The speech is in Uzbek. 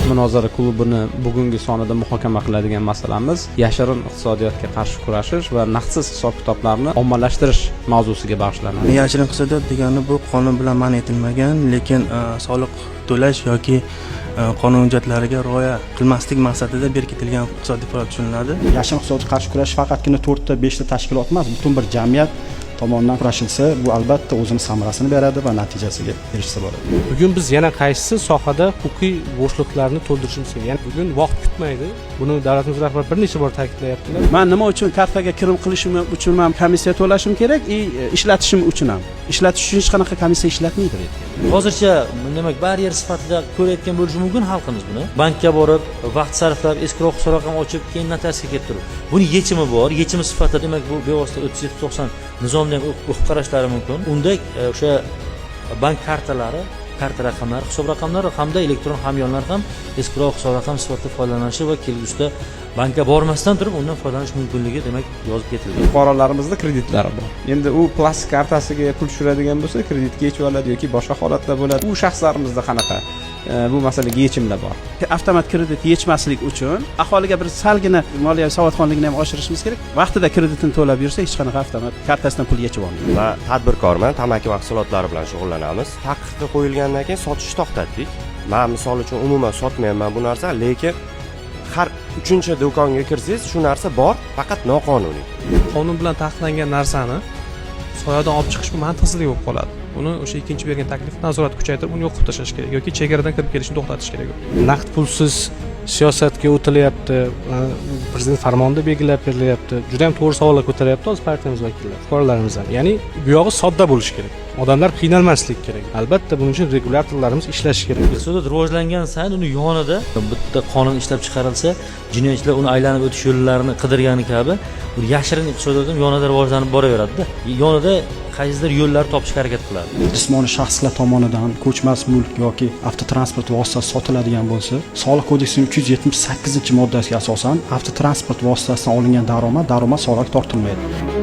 Munozara klubini bugungi sonida muhokama qiladigan masalamiz yashirin iqtisodiyotga qarshi kurashish va naqdsiz hisob-kitoblarni ommalashtirish mavzusiga bag'ishlanadi. Yashirin iqtisodiyot degani bu qonun bilan man etilmagan, lekin soliq to'lash yoki qonun hujjatlariga rioya qilmaslik maqsadida berkitilgan iqtisodiy faoliyat tushuniladi. Yashirin iqtisodiyotga qarshi kurash faqatgina 4 ta 5 ta tashkilot emas, butun bir jamiyat tomonidan kurashilsa, bu albatta o'zini samarasini beradi va natijasiga erishsa bo'ladi. Bugun biz yana qaysi sohada huquqiy bo'shliqlarni to'ldirishimiz kerak. Ya'ni bugun vaqt kutmaydi. Buni davlatimiz rahbari bir necha bor ta'kidlayaptilar. Men nima uchun kartaga kirim qilishim uchun ham komissiya to'lashim kerak, ishlatishim uchun ham. Ishlatish uchun hech qanaqa komissiya ishlatmaydi. Hozircha demak baryer sifatida ko'rayotgan bo'lishi mumkin xalqimiz buni. Bankka borib, vaqt sarflab, escrow hisob raqam ochib, keyin notariusga kelib turib. Buni yechimi bor. Yechimi sifatida demak bu bevosita 3790 nizomdan o'qib qarashlari mumkin. Unda o'sha bank kartalari, karta raqamlari, hisob raqamlari hamda elektron hamyonlar ham escrow hisob raqam sifatida foydalanishi va kelgusida bankka bormasdan turib undan foydalanish mumkinligi demak yozib ketilgan. Fuqarolarimizda kreditlari bor. Endi u plastik kartasiga pul tushiradigan bo'lsa, kreditga yechib oladi yoki boshqa holatlar bo'ladi. U shaxslarimizda qanaqa bu masalaga yechimlar bor. Avtomat kredit yechmaslik uchun aholiga bir salgina moliyaviy savodxonligini ham oshirishimiz kerak. Vaqtida kreditini to'lab yursa, hech qanaqa avtomat kartasidan pul yechib olmaydi. Va tadbirkorman, tamaki mahsulotlari bilan shug'ullanamiz. Taqiqqa qo'yilgandan keyin sotishni to'xtatdik. Men misol uchun umuman sotmayman bu narsa, lekin har 3-chi do'konga kirsangiz shu narsa bor, faqat noqonuniy. Qonun bilan taqiqlangan narsani soyadan olib chiqish bu mantiqsizlik bo'lib qoladi. Uni o'sha ikkinchi bergan taklif nazorat kuchaytirib, uni yo'qib tashlash kerak yoki chegaradan kirib kelishni to'xtatish kerak. Naqd pulsiz siyosatga o'tilyapti, prezident farmonida belgilab berilyapti. Juda ham to'g'ri savollar ko'taryapti hozir partiyamiz vakillari, fuqarolarimiz ham. Ya'ni bu yog'i sodda bo'lishi kerak. Odamlar qiynalmasligi kerak. Albatta buning uchun regulyatorlarimiz ishlashi kerak. Iqtisodiyot rivojlangan sayin uni yonida bitta qonun ishlab chiqarilsa, jinoyatchilar uni aylanib o'tish yo'llarini qidirgani kabi bir yashirin iqtisodiyot ham yonida rivojlanib boraveradi-da. Yonida qaysidir yo'llar topishga harakat qiladi. Jismoniy shaxslar tomonidan ko'chmas mulk yoki avtotransport vositasi sotiladigan bo'lsa, Soliq kodeksining 378-moddasiga asosan avtotransport vositasidan olingan daromad soliq tortilmaydi.